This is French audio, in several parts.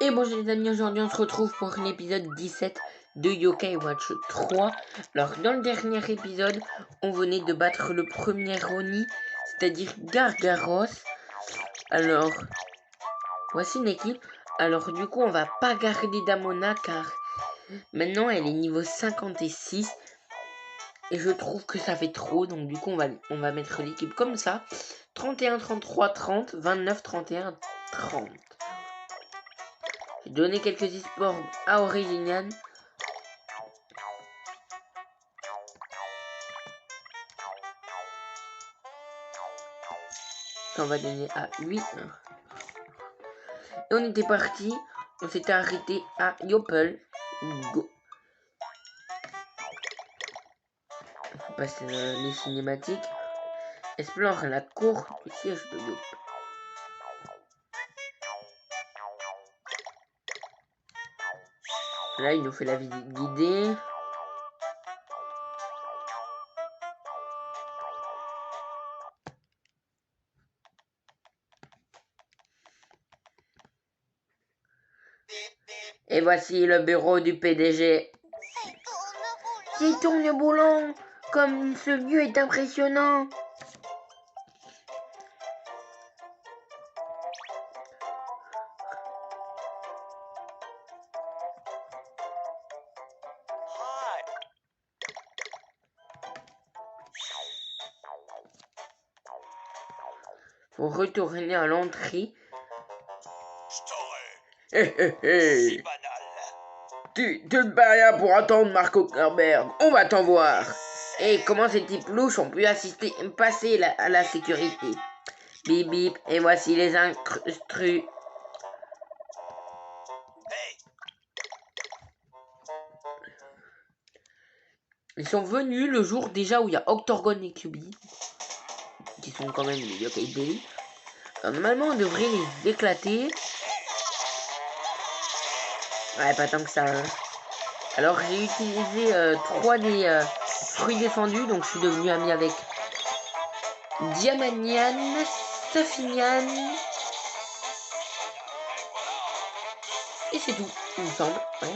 Et bonjour les amis, aujourd'hui on se retrouve pour l'épisode 17 de Yokai Watch 3. Alors dans le dernier épisode, on venait de battre le premier Oni, c'est-à-dire Gargaros. Alors, voici une équipe. Alors du coup on va pas garder Damona car maintenant elle est niveau 56. Et je trouve que ça fait trop, donc du coup on va mettre l'équipe comme ça. 31, 33, 30, 29, 31, 30. J'ai donné quelques e-sports à Originian. Ça on va donner à 8. Et on était parti. On s'était arrêté à Yopel. Go. On passe les cinématiques. Explore la cour du siège de Yopel. Là, il nous fait la visite guidée. Et voici le bureau du PDG. C'est tourne-boulant. Comme ce lieu est impressionnant. Faut retourner à l'entrée. Hé hé hé. Tu te bats rien pour attendre Marco Zuckerberg. On va t'en voir. Et comment ces types louches ont pu passer à la sécurité. Bip bip, et voici les intrus. Ils sont venus le jour déjà où il y a Octorgon et QB, qui sont quand même les Yokai Day. Alors normalement on devrait les éclater. Ouais, pas tant que ça. Hein. Alors j'ai utilisé 3 des fruits défendus, donc je suis devenu ami avec Diamanian, Safinian. Et c'est tout, il me semble. Ouais.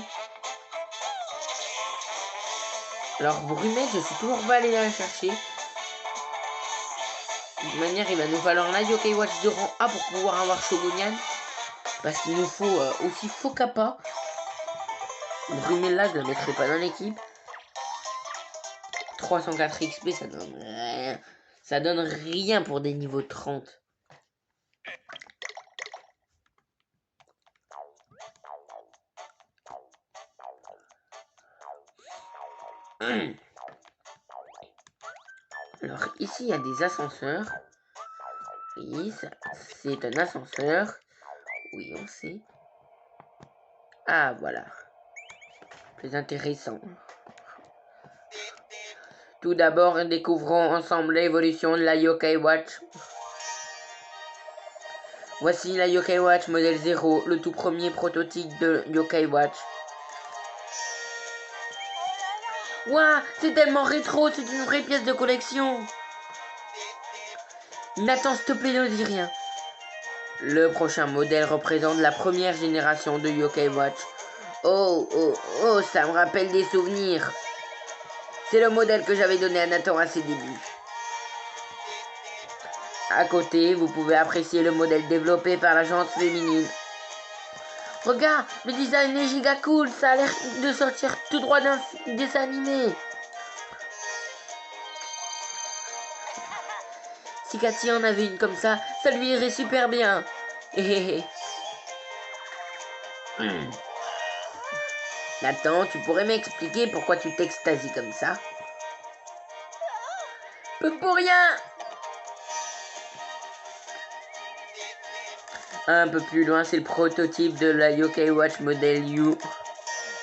Alors Brumette, je suis toujours pas allé la chercher. De toute manière, il va nous falloir la Yokai Watch de rang A pour pouvoir avoir Shogonian. Parce qu'il nous faut aussi Fokappa. Brumella, je ne la mettrai pas dans l'équipe. 304 XP, ça donne rien. Ça donne rien pour des niveaux 30. Alors ici, il y a des ascenseurs. Oui, c'est un ascenseur. Oui, on sait. Ah, voilà. Plus intéressant. Tout d'abord, découvrons ensemble l'évolution de la Yokai Watch. Voici la Yokai Watch modèle 0, le tout premier prototype de Yokai Watch. Waouh, c'est tellement rétro, c'est une vraie pièce de collection. Nathan, s'il te plaît, ne dis rien. Le prochain modèle représente la première génération de Yokai Watch. Oh, oh, oh, ça me rappelle des souvenirs. C'est le modèle que j'avais donné à Nathan à ses débuts. À côté, vous pouvez apprécier le modèle développé par l'agence féminine. Regarde, le design est giga cool, ça a l'air de sortir tout droit d'un dessin animé. Si Cathy en avait une comme ça lui irait super bien. Nathan, tu pourrais m'expliquer pourquoi tu t'extasies comme ça? Pour rien. Un peu plus loin, c'est le prototype de la Yokai Watch Model U. Il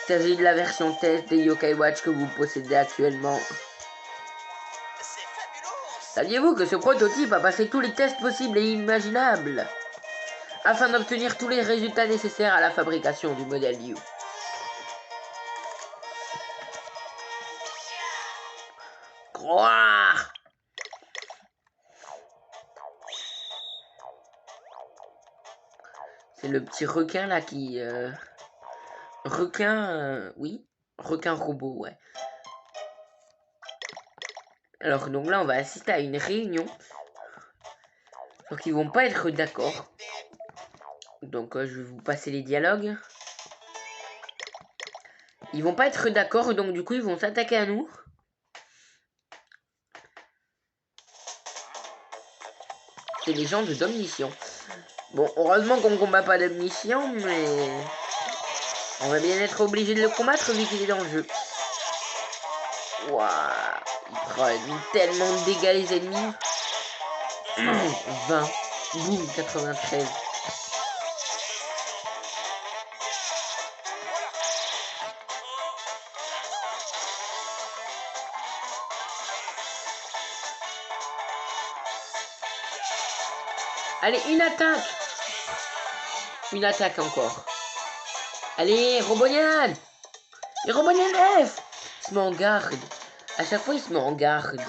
s'agit de la version test des Yokai Watch que vous possédez actuellement. Saviez-vous que ce prototype a passé tous les tests possibles et imaginables afin d'obtenir tous les résultats nécessaires à la fabrication du modèle U? Croire! C'est le petit requin là qui... Requin... oui. Requin robot, ouais. Alors donc là on va assister à une réunion. Donc ils vont pas être d'accord. Donc je vais vous passer les dialogues. Ils vont pas être d'accord, donc du coup ils vont s'attaquer à nous. C'est les gens de d'Omniscient. Bon, heureusement qu'on combat pas d'Omniscient, mais... on va bien être obligé de le combattre vu qu'il est dans le jeu. Waouh, ils prennent tellement de dégâts les ennemis. 20. Boum, 93. Allez, une attaque. Une attaque encore. Allez, Robonian. Et Robonian F. Il se met en garde. À chaque fois, il se met en garde.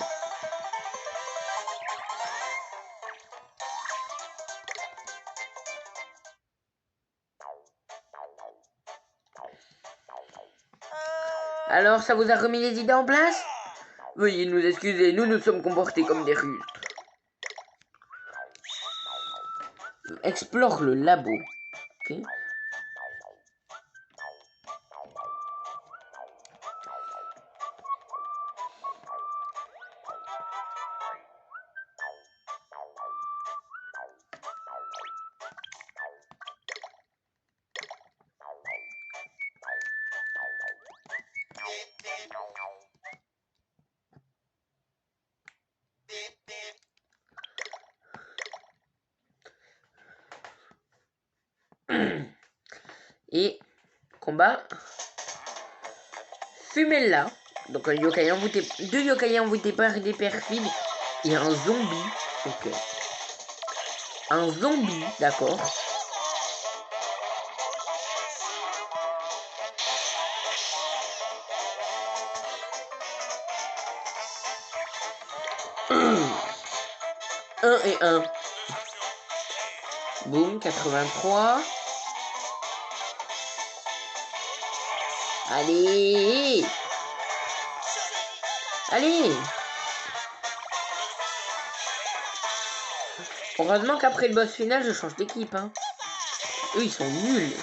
Alors, ça vous a remis les idées en place? Veuillez nous excuser, nous nous sommes comportés comme des rustres. Explore le labo. Ok. Et combat. Fumella. Donc un yokai envoûté, deux yokai envoûtés par des perfides et un zombie. Ok. Un zombie, d'accord. Un et un. Boum, 83. Allez. Allez. Heureusement qu'après le boss final, je change d'équipe. Hein. Eux, ils sont nuls.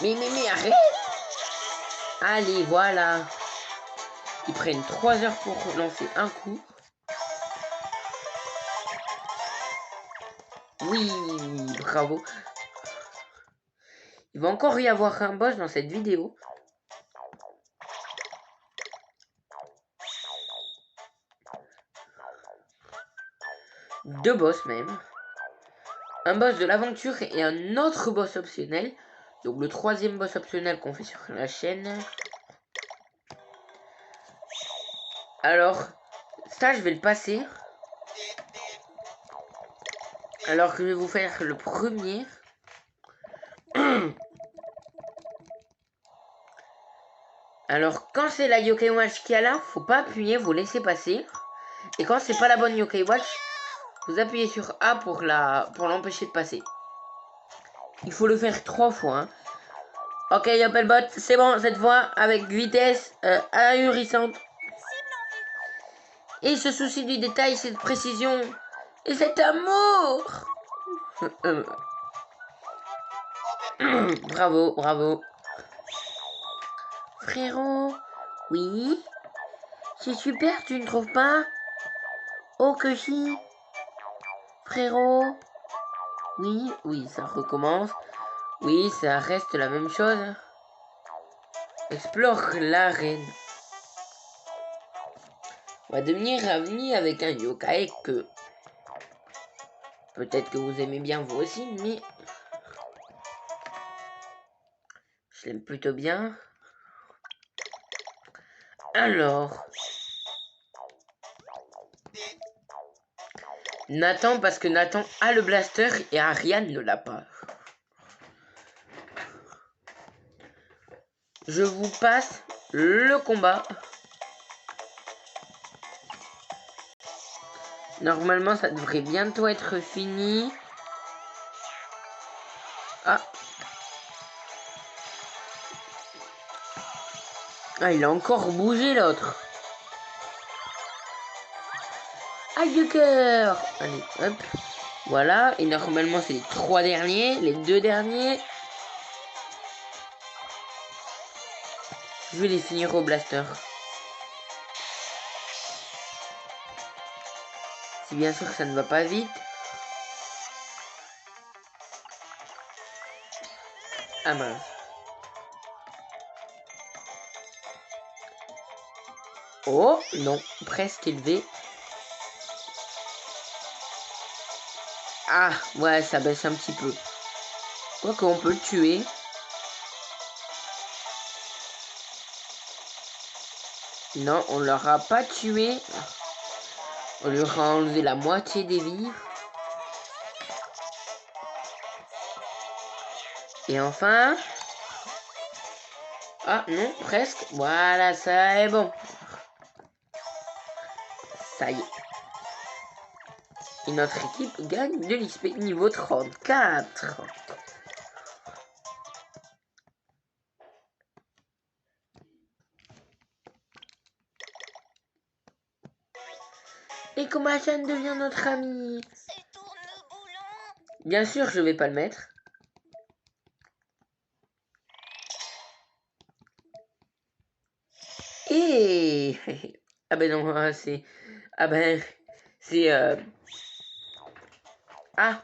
Mais arrête. Allez, voilà. Ils prennent 3 heures pour lancer un coup. Oui, bravo. Il va encore y avoir un boss dans cette vidéo. Deux boss même. Un boss de l'aventure et un autre boss optionnel. Donc le troisième boss optionnel qu'on fait sur la chaîne. Alors, ça je vais le passer. Alors que je vais vous faire le premier. Alors quand c'est la Yokai Watch qui est là, faut pas appuyer, vous laissez passer. Et quand c'est pas la bonne Yokai Watch, vous appuyez sur A pour l'empêcher de passer. Il faut le faire 3 fois. Hein. Ok, Yopelbot, c'est bon cette fois avec vitesse ahurissante. Et ce souci du détail, cette précision et cet amour. Bravo, bravo. Frérot, oui. C'est super, tu ne trouves pas? Oh que si. Frérot. Oui, oui, ça recommence. Oui, ça reste la même chose. Explore l'arène. On va devenir amis avec un yokai que... peut-être que vous aimez bien vous aussi, mais... je l'aime plutôt bien. Alors... Nathan, parce que Nathan a le blaster et Ariane ne l'a pas. Je vous passe le combat. Normalement, ça devrait bientôt être fini. Ah. Ah, il a encore bougé l'autre. Aïe de cœur. Allez, hop. Voilà. Et normalement, c'est les 3 derniers. Les 2 derniers. Je vais les finir au blaster. Si bien sûr que ça ne va pas vite. Ah mince. Oh non, presque élevé. Ah ouais, ça baisse un petit peu. Quoi qu'on peut le tuer. Non, on l'aura pas tué. On lui aura enlevé la moitié des vies. Et enfin... Ah non, presque. Voilà, ça est bon. Ça y est. Et notre équipe gagne de l'XP niveau 34. Et comment Chan devient notre ami? Bien sûr, je vais pas le mettre. Et... Ah ben non, c'est... Ah ben... C'est... Ah,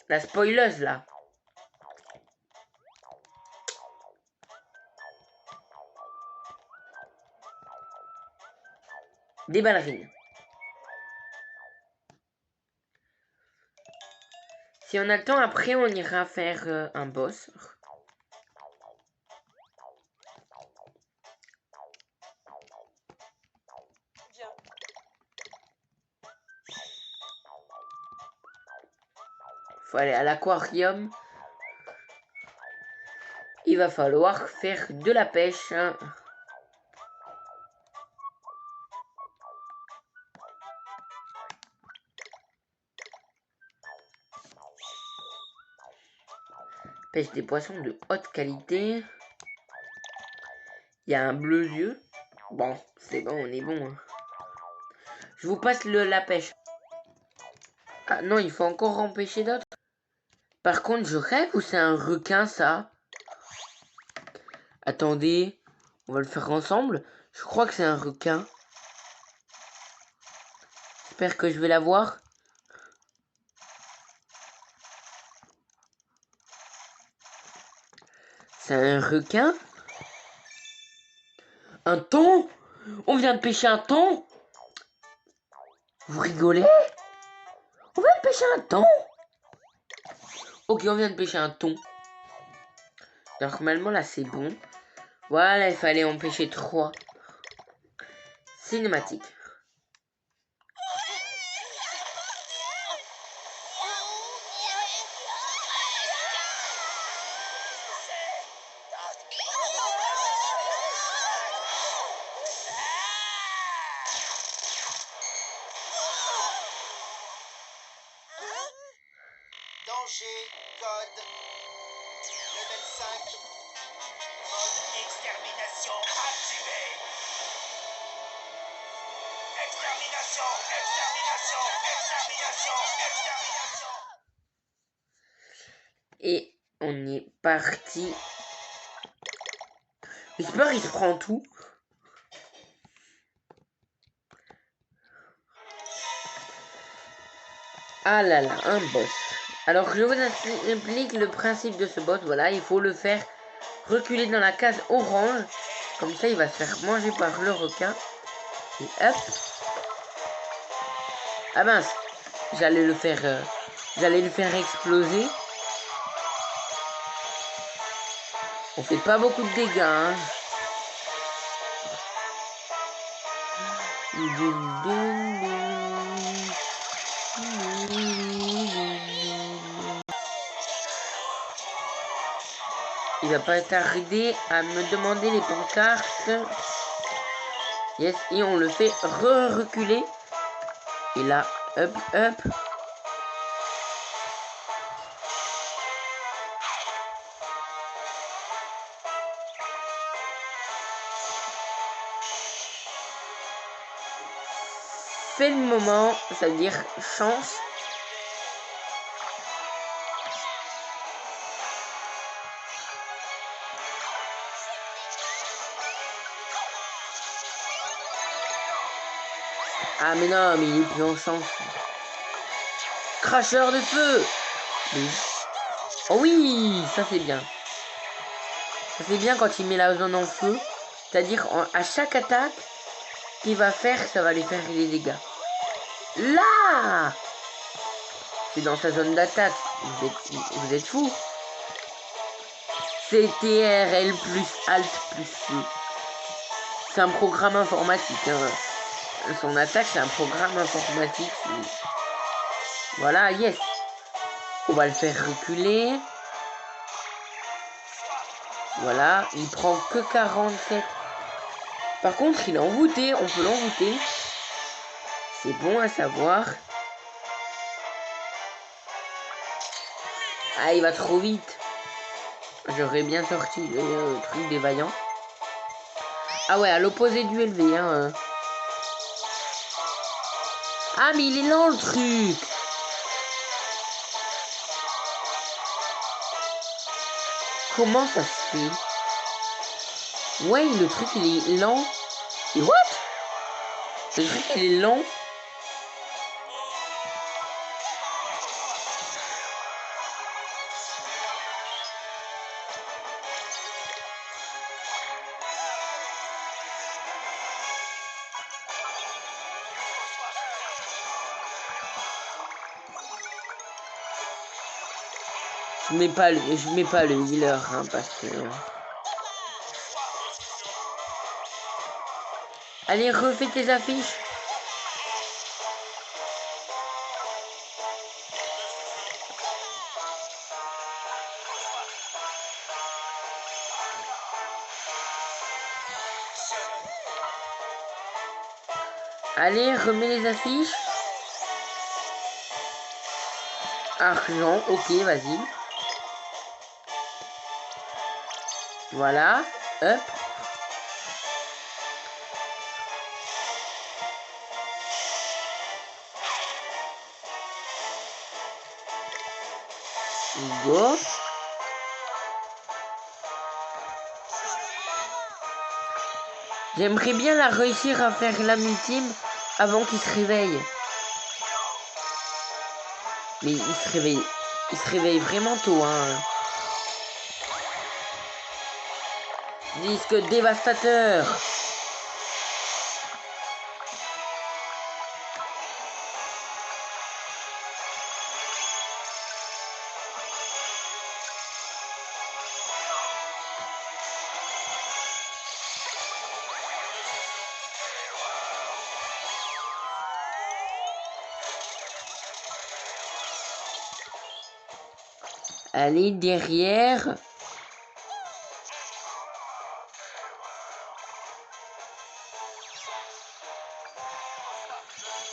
la spoileuse, là. Des ballerines. Si on a le temps, après, on ira faire un boss. Faut aller à l'aquarium. Il va falloir faire de la pêche. Pêche des poissons de haute qualité. Il y a un bleu yeux. Bon, c'est bon, on est bon. Hein. Je vous passe la pêche. Ah non, il faut encore empêcher d'autres. Par contre, je rêve ou c'est un requin, ça? Attendez, on va le faire ensemble. Je crois que c'est un requin. J'espère que je vais l'avoir. C'est un requin? Un thon? On vient de pêcher un thon? Vous rigolez? On vient de pêcher un thon? Ok, on vient de pêcher un thon. Normalement, là, c'est bon. Voilà, il fallait en pêcher 3. Cinématique. Danger, code, level 5, mode extermination activé. Extermination, extermination, extermination, extermination. Et on est parti. J'espère qu'il se prend tout. Ah là là, un boss. Alors je vous explique le principe de ce boss. Voilà, il faut le faire reculer dans la case orange. Comme ça, il va se faire manger par le requin. Et hop. Ah mince, j'allais le faire exploser. On fait pas beaucoup de dégâts. Hein. Il va pas tarder à me demander les pancartes. Yes, et on le fait reculer. Et là, hop, hop. fait le moment, ça veut dire chance. Ah mais non, mais il est plus en chance. Cracheur de feu. Mais... Oh oui, ça c'est bien. Ça c'est bien quand il met la zone en feu. C'est-à-dire à chaque attaque qu'il va faire, ça va lui faire les dégâts. Là, c'est dans sa zone d'attaque. Vous êtes fous. C'est TRL plus Alt plus feu. C'est un programme informatique. Hein. Son attaque, c'est un programme informatique. Voilà, yes. On va le faire reculer. Voilà, il prend que 47. Par contre, il est envoûté. On peut l'envoûter. C'est bon à savoir. Ah, il va trop vite. J'aurais bien sorti le truc des vaillants. Ah ouais, à l'opposé du LV. Hein. Ah, mais il est lent le truc. Comment ça se fait? Ouais, le truc il est lent. Et what? Le truc il est lent. Je mets pas le healer hein, parce que. Allez, refais tes affiches. Allez, remets les affiches. Argent, ok, vas-y. Voilà, hop. Go. J'aimerais bien la réussir à faire la ultime avant qu'il se réveille. Mais il se réveille vraiment tôt, hein. Disque dévastateur. Allez, derrière.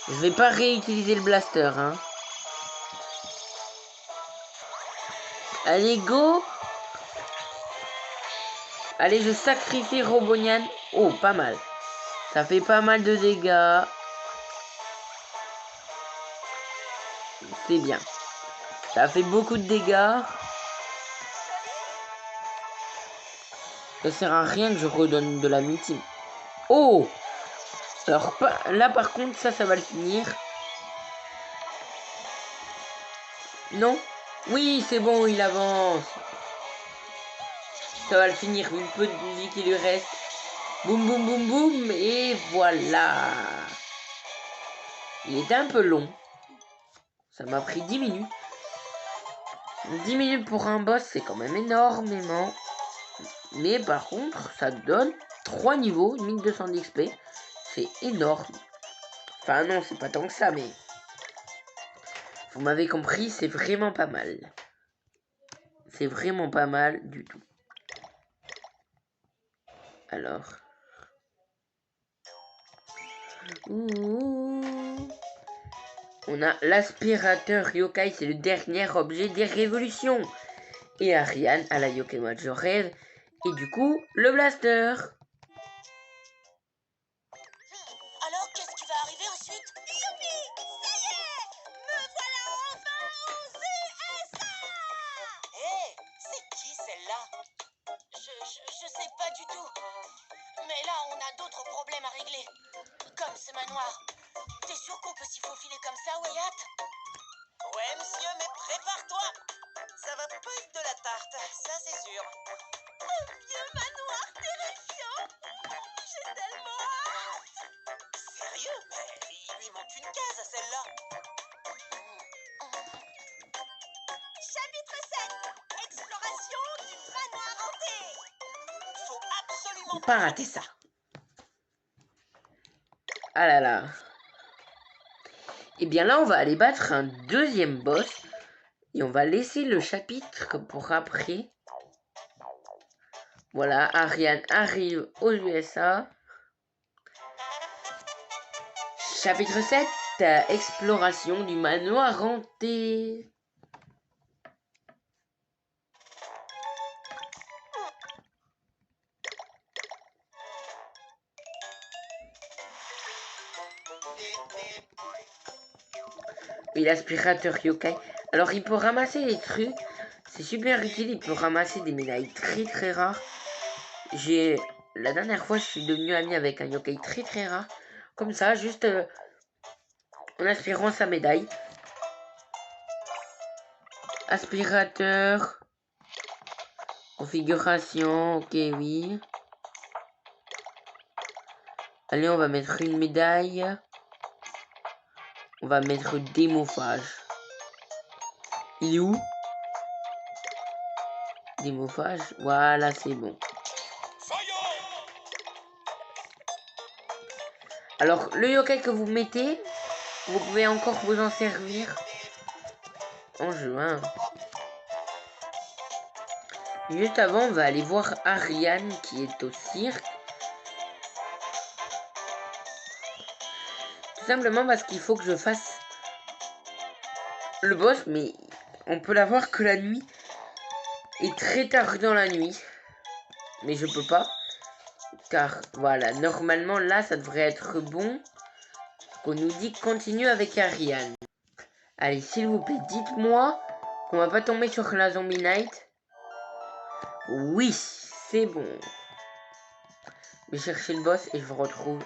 Je vais pas réutiliser le blaster, hein. Allez, go. Allez, je sacrifie Robonian. Oh, pas mal. Ça fait pas mal de dégâts. C'est bien. Ça fait beaucoup de dégâts. Ça sert à rien que je redonne de la multime. Oh! Alors là par contre, ça va le finir. Non? Oui, c'est bon, il avance. Ça va le finir, une peu de vie qui lui reste. Boum, boum, boum, boum. Et voilà. Il était un peu long. Ça m'a pris 10 minutes. 10 minutes pour un boss, c'est quand même énormément. Mais par contre, ça donne 3 niveaux, 1200 d'XP. C'est énorme. Enfin non, c'est pas tant que ça, mais... Vous m'avez compris, c'est vraiment pas mal. C'est vraiment pas mal du tout. Alors... Ouh. On a l'aspirateur yokai, c'est le dernier objet des révolutions. Et Ariane à la yokai Major Rêve. Et du coup, le blaster. Alors, qu'est-ce qui va arriver ensuite? ce manoir. T'es sûr qu'on peut s'y faufiler comme ça, Wyatt? Ouais, monsieur, mais prépare-toi. Ça va pas être de la tarte, ça c'est sûr. Vieux manoir terrifiant. J'ai tellement hâte. Sérieux? Mais il lui manque une case à celle-là. Chapitre 7. Exploration du manoir hanté. Faut absolument Pas rater ça. Ah là là. Et bien là, on va aller battre un deuxième boss. Et on va laisser le chapitre pour après. Voilà, Ariane arrive aux USA. Chapitre 7. Exploration du manoir hanté. Et l'aspirateur yokai. Alors il peut ramasser des trucs. C'est super utile. Il peut ramasser des médailles très très rares. La dernière fois, je suis devenu ami avec un yokai très très rare. Comme ça, juste en aspirant sa médaille. Aspirateur. Configuration. Ok, oui. Allez, on va mettre une médaille. On va mettre démophage. Il est où? Démophage. Voilà, c'est bon. Alors, le yokai que vous mettez, vous pouvez encore vous en servir en jeu. Hein. Juste avant, on va aller voir Ariane qui est au cirque. Tout simplement parce qu'il faut que je fasse le boss, mais on peut l'avoir que la nuit. Et très tard dans la nuit. Mais je peux pas. Car voilà, normalement là ça devrait être bon. On nous dit continue avec Ariane. Allez, s'il vous plaît, dites-moi qu'on va pas tomber sur la Zombie Night. Oui, c'est bon. Je vais chercher le boss et je vous retrouve.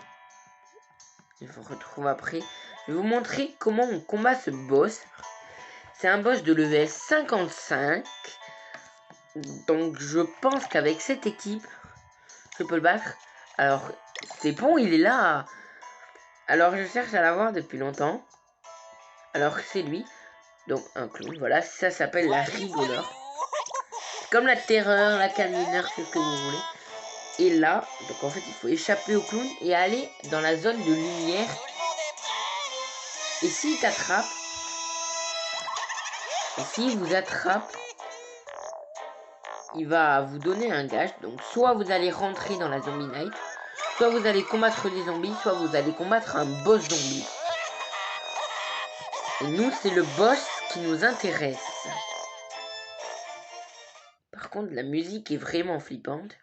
Je vous retrouve après. Je vais vous montrer comment on combat ce boss. C'est un boss de level 55. Donc je pense qu'avec cette équipe, je peux le battre. Alors, c'est bon, il est là. Alors, je cherche à l'avoir depuis longtemps. Alors, c'est lui. Donc, un clown. Voilà, ça s'appelle la rigoleur. Comme la terreur, la camineur, c'est ce que vous voulez. Et là, donc en fait, il faut échapper au clown et aller dans la zone de lumière. Et s'il t'attrape, et s'il vous attrape, il va vous donner un gage. Donc, soit vous allez rentrer dans la zombie night, soit vous allez combattre des zombies, soit vous allez combattre un boss zombie. Et nous, c'est le boss qui nous intéresse. Par contre, la musique est vraiment flippante.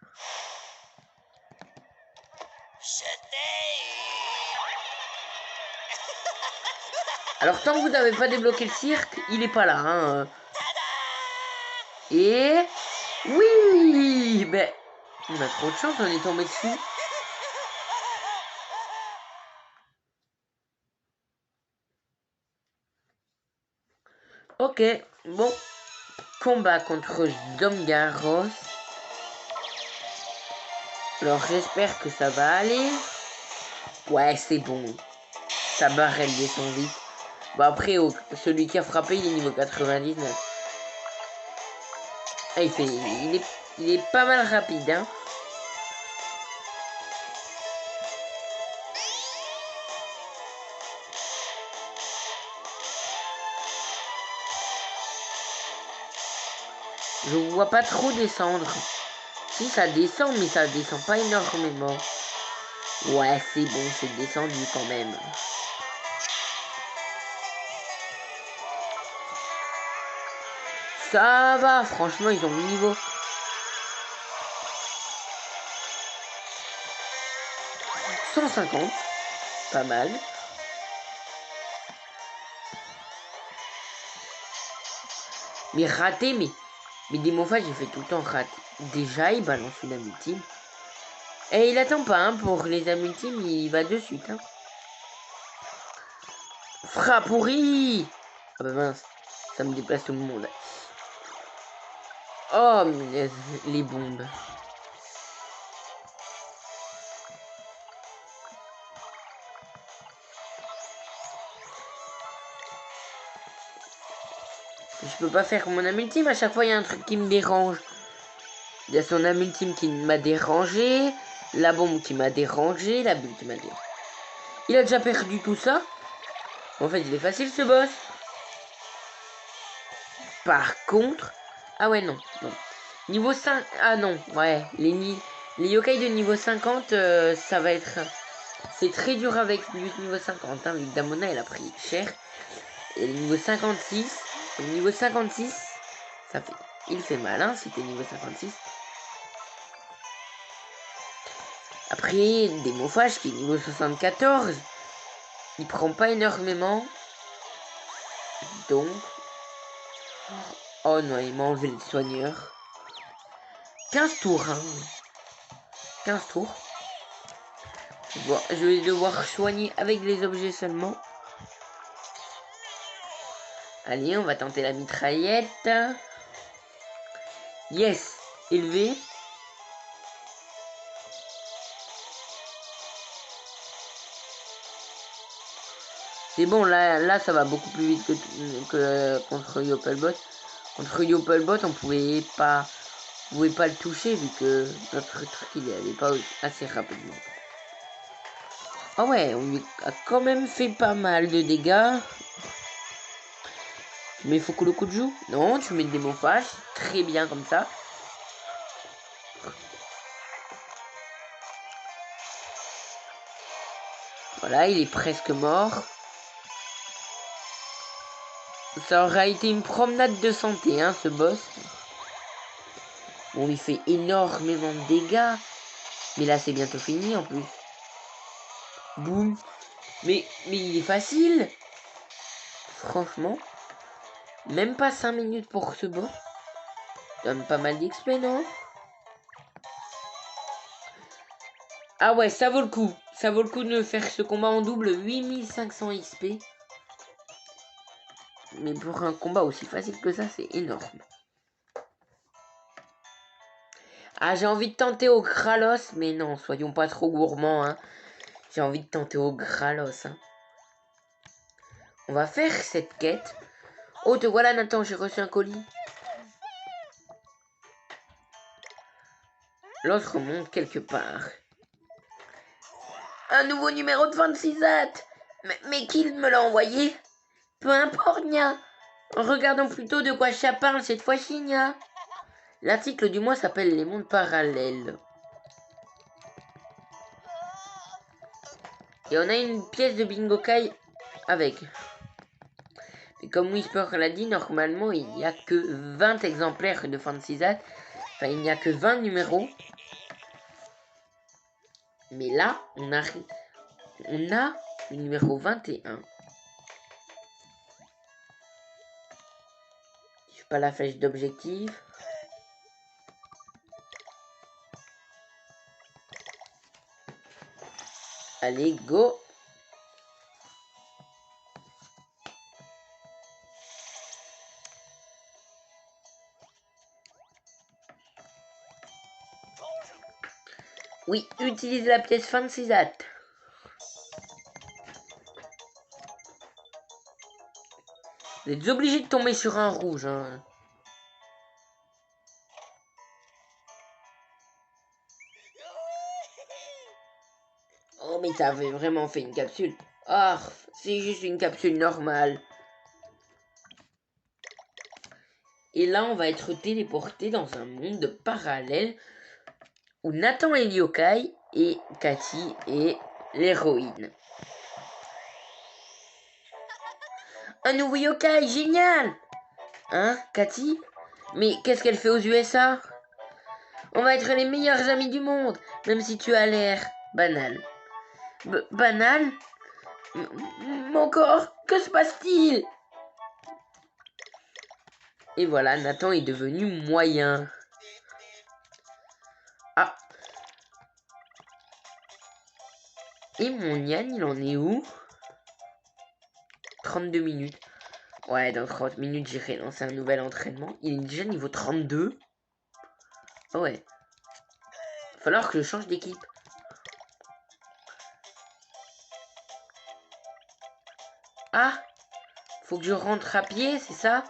Alors, tant que vous n'avez pas débloqué le cirque, il est pas là. Hein. Et... oui, ben... on a trop de chance, on est tombé dessus. Ok, bon. Combat contre Domgaros. Alors, j'espère que ça va aller. Ouais, c'est bon. Sa barre, elle descend vite. Bon, après, celui qui a frappé, il est niveau 99. Ah, il est pas mal rapide, hein. Je vois pas trop descendre. Si, ça descend, mais ça descend pas énormément. Ouais, c'est bon, c'est descendu quand même. Ça va, franchement, ils ont le niveau. « 150, pas mal. Mais raté, mais Démophage, il fait tout le temps raté. Déjà, il balance une âme ultime. Et il attend pas, hein, pour les âmes ultimes, il va de suite, hein. Frappe pourri. Ah bah mince, ça me déplace tout le monde. Oh, mais les bombes. Je peux pas faire mon âme ultime, à chaque fois il y a un truc qui me dérange. Il y a son âme ultime qui m'a dérangé, la bombe qui m'a dérangé, la bulle qui m'a dérangé. Il a déjà perdu tout ça. En fait, il est facile ce boss. Par contre... Ah ouais, non. Niveau 5... Ah non, ouais. Les yokai de niveau 50, ça va être... C'est très dur avec le niveau 50, hein, vu que Damona, elle a pris cher. Et le niveau 56... Le niveau 56, ça fait... Il fait mal, hein, si t'es niveau 56. Après, Démophage qui est niveau 74, il prend pas énormément. Donc... Oh non, il m'a enlevé le soigneur. 15 tours, hein. 15 tours. Je vais devoir soigner avec les objets seulement. Allez, on va tenter la mitraillette. Yes, élevé. C'est bon, là, ça va beaucoup plus vite que contre Yopelbot. Contre Yopelbot, on pouvait pas le toucher vu que notre truc il allait pas assez rapidement. Ah ouais, on lui a quand même fait pas mal de dégâts. Tu mets Foucault le coup de joue? Non, tu mets des Démophage. Très bien comme ça. Voilà, il est presque mort. Ça aura été une promenade de santé, hein, ce boss. Bon, il fait énormément de dégâts. Mais là, c'est bientôt fini, en plus. Boum. Mais il est facile. Franchement. Même pas 5 minutes pour ce boss. Donne pas mal d'XP, non? Ah ouais, ça vaut le coup. Ça vaut le coup de faire ce combat en double. 8500 XP. Mais pour un combat aussi facile que ça, c'est énorme. Ah, j'ai envie de tenter au Kralos, mais non, soyons pas trop gourmands, hein. J'ai envie de tenter au Kralos, hein. On va faire cette quête. Oh, te voilà, Nathan, j'ai reçu un colis. L'autre monte quelque part. Un nouveau numéro de 26at. Mais qui me l'a envoyé? Peu importe, Nia. Regardons plutôt de quoi ça parle cette fois-ci, Nia. L'article du mois s'appelle Les mondes parallèles. Et on a une pièce de bingo kai avec. Et comme Whisper l'a dit, normalement, il n'y a que 20 exemplaires de Fantasy-Zat. Enfin, il n'y a que 20 numéros. Mais là, on a le numéro 21. Je fais pas la flèche d'objectif. Allez, go! Oui, utilise la pièce Fantasy-Zat. Vous êtes obligé de tomber sur un rouge, hein. Oh, mais ça avait vraiment fait une capsule. Oh, c'est juste une capsule normale. Et là, on va être téléporté dans un monde parallèle où Nathan est yokai et Cathy est l'héroïne. Un nouveau yokai, génial! Hein, Cathy? Mais qu'est-ce qu'elle fait aux USA? On va être les meilleurs amis du monde, même si tu as l'air banal. Banal? Mon corps, que se passe-t-il? Et voilà, Nathan est devenu moyen. Ah. Et mon Yann, il en est où? 32 minutes. Ouais, dans 30 minutes, j'irai lancer un nouvel entraînement. Il est déjà niveau 32. Oh ouais. Il va falloir que je change d'équipe. Ah, faut que je rentre à pied, c'est ça?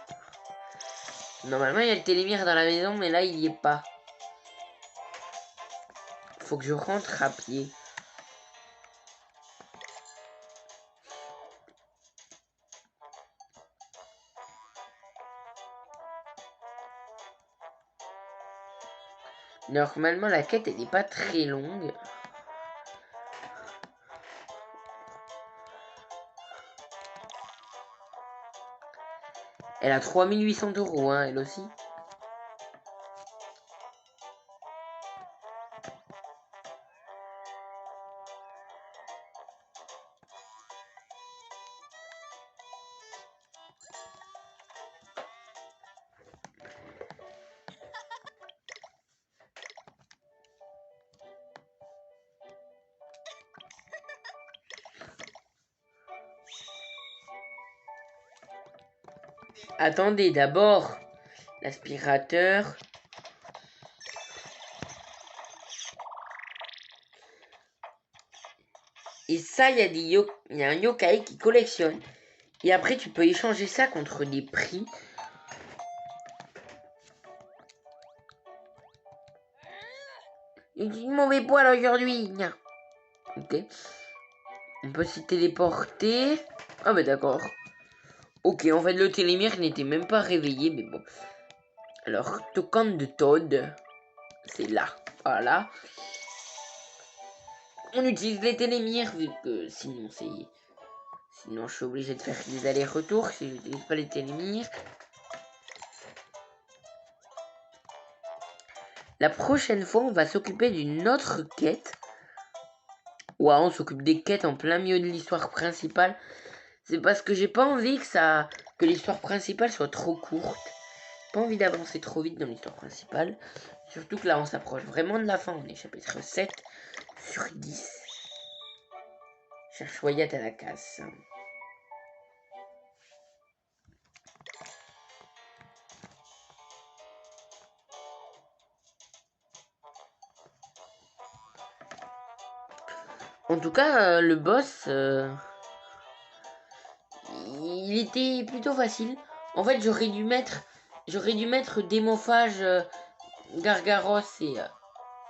Normalement, il y a le télémire dans la maison, mais là, il y est pas. Faut que je rentre à pied. Normalement, la quête, elle n'est pas très longue. Elle a 3800 €, hein, elle aussi. Attendez, d'abord, l'aspirateur. Et ça, il y a un yokai qui collectionne. Et après, tu peux échanger ça contre des prix. Il dit mauvais poil aujourd'hui. Ok. On peut s'y téléporter. Ah bah d'accord. Ok, en fait, le télémire n'était même pas réveillé, mais bon. Alors, token de Toad. C'est là. Voilà. On utilise les télémires, vu que sinon c'est... Sinon, je suis obligé de faire des allers-retours si je n'utilise pas les télémires. La prochaine fois, on va s'occuper d'une autre quête. Ouais, on s'occupe des quêtes en plein milieu de l'histoire principale. C'est parce que j'ai pas envie que l'histoire principale soit trop courte. Pas envie d'avancer trop vite dans l'histoire principale. Surtout que là, on s'approche vraiment de la fin. On est chapitre 7 sur 10. Cherche Wyatt à la casse. En tout cas, le boss, il était plutôt facile. En fait, j'aurais dû mettre Démophage, Gargaros et...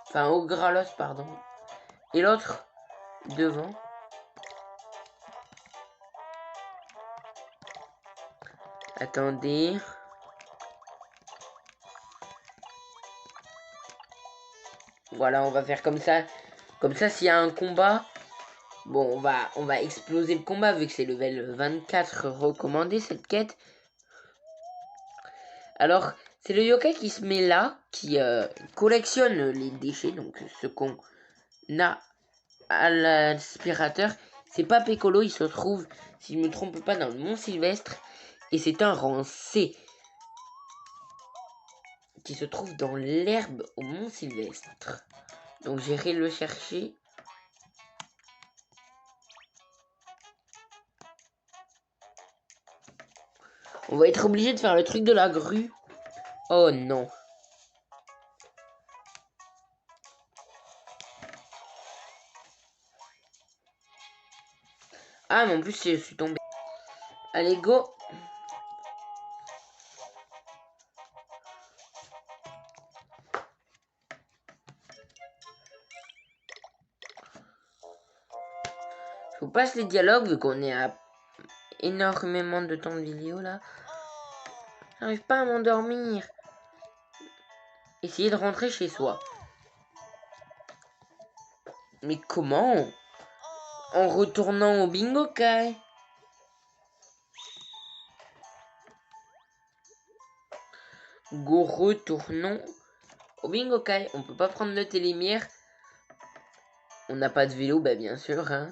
enfin, Ogralos, pardon. Et l'autre devant. Attendez. Voilà, on va faire comme ça. Comme ça, s'il y a un combat... Bon, on va exploser le combat vu que c'est level 24 recommandé, cette quête. Alors, c'est le yokai qui se met là, qui collectionne les déchets, donc ce qu'on a à l'aspirateur. C'est pas Piccolo, il se trouve, si je ne me trompe pas, dans le Mont Sylvestre. Et c'est un rang C qui se trouve dans l'herbe au Mont Sylvestre. Donc j'irai le chercher. On va être obligé de faire le truc de la grue. Oh non. Ah, mais en plus, je suis tombé. Allez, go. Je vous passe les dialogues vu qu'on est à énormément de temps de vidéo là. J'arrive pas à m'endormir. Essayez de rentrer chez soi. Mais comment? En retournant au bingo kai. Go, retournons au bingo kai. On peut pas prendre le télémire. On n'a pas de vélo, bah bien sûr. Hein.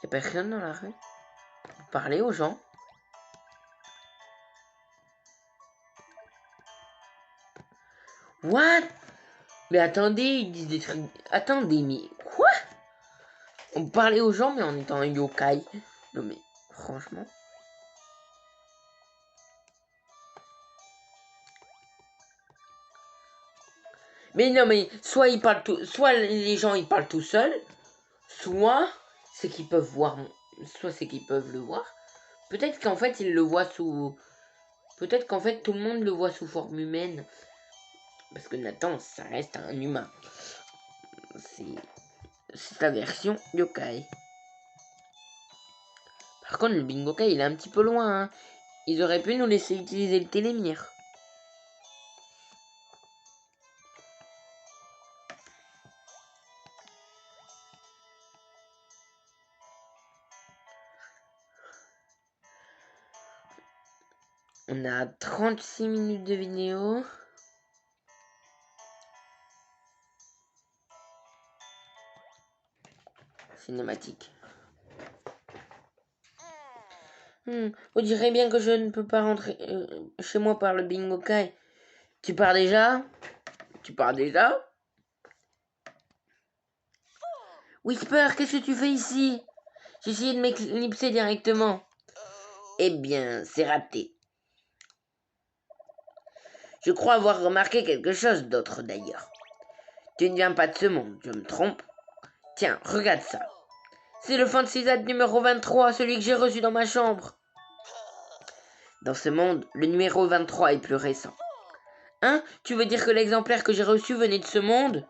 Y a personne dans la rue. Parler aux gens. What? Mais attendez, ils disent des trucs. Attendez, mais quoi? parler aux gens mais en étant un yokai. Non mais franchement. Mais non mais soit ils parlent tout, soit les gens ils parlent tout seuls, soit c'est qu'ils peuvent voir, soit c'est qu'ils peuvent le voir. Peut-être qu'en fait ils le voient sous, peut-être qu'en fait tout le monde le voit sous forme humaine. Parce que Nathan ça reste un humain. C'est la version yokai. Par contre le Bingokai il est un petit peu loin. Hein. Ils auraient pu nous laisser utiliser le télémire. On a 36 minutes de vidéo. Cinématique. On dirait bien que je ne peux pas rentrer chez moi par le Bingokai. Tu pars déjà? Tu pars déjà? Whisper, qu'est-ce que tu fais ici? J'ai essayé de m'éclipser directement. Eh bien, c'est raté. Je crois avoir remarqué quelque chose d'autre d'ailleurs. Tu ne viens pas de ce monde, je me trompe? Tiens, regarde ça. C'est le Fantasy numéro 23, celui que j'ai reçu dans ma chambre. Dans ce monde, le numéro 23 est plus récent. Hein? Tu veux dire que l'exemplaire que j'ai reçu venait de ce monde?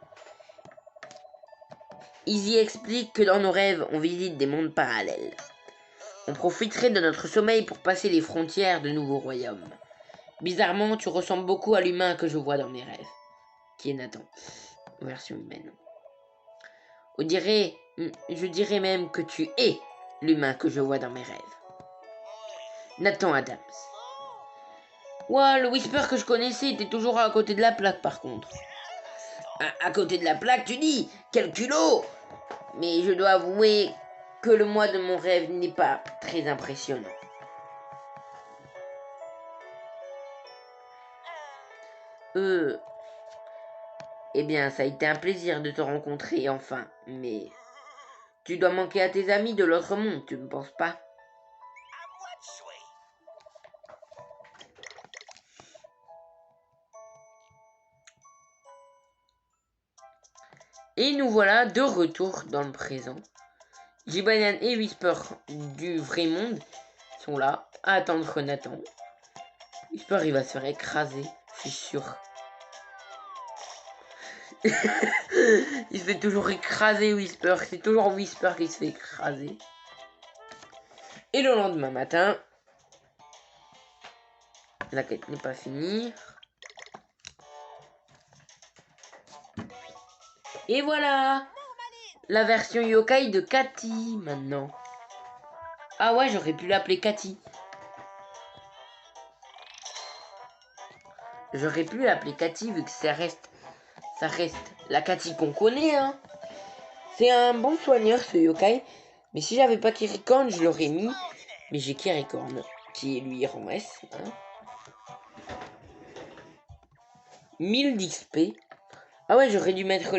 Izzy explique que dans nos rêves, on visite des mondes parallèles. On profiterait de notre sommeil pour passer les frontières de nouveaux royaumes. Bizarrement, tu ressembles beaucoup à l'humain que je vois dans mes rêves. Qui est Nathan, version humaine. Je dirais même que tu es l'humain que je vois dans mes rêves. Nathan Adams. Ouais, le Whisper que je connaissais était toujours à côté de la plaque par contre. À côté de la plaque, tu dis? Quel culot! Mais je dois avouer que le moi de mon rêve n'est pas très impressionnant. Eh bien, ça a été un plaisir de te rencontrer enfin, mais tu dois manquer à tes amis de l'autre monde, tu ne penses pas? À moi de jouer. Et nous voilà de retour dans le présent. J-Banane et Whisper du vrai monde sont là à attendre Nathan. Whisper il va se faire écraser, je suis sûr. Il se fait toujours écraser Whisper, c'est toujours Whisper qui se fait écraser. Et le lendemain matin, la quête n'est pas finie. Et voilà la version yokai de Cathy maintenant. Ah ouais, j'aurais pu l'appeler Cathy. J'aurais pu l'appeler Cathy vu que ça reste la Cathy qu'on connaît. Hein. C'est un bon soigneur ce yokai. Mais si j'avais pas Kirikorn, je l'aurais mis. Mais j'ai Kirikorn qui lui rend S. Hein. 1000 d'XP. Ah ouais, j'aurais dû mettre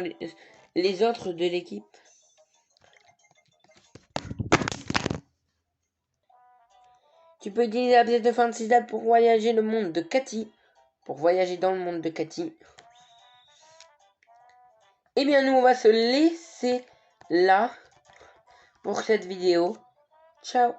les autres de l'équipe. Tu peux utiliser la pièce de Fantasy pour voyager le monde de Cathy. Pour voyager dans le monde de Cathy. Eh bien, nous, on va se laisser là pour cette vidéo. Ciao.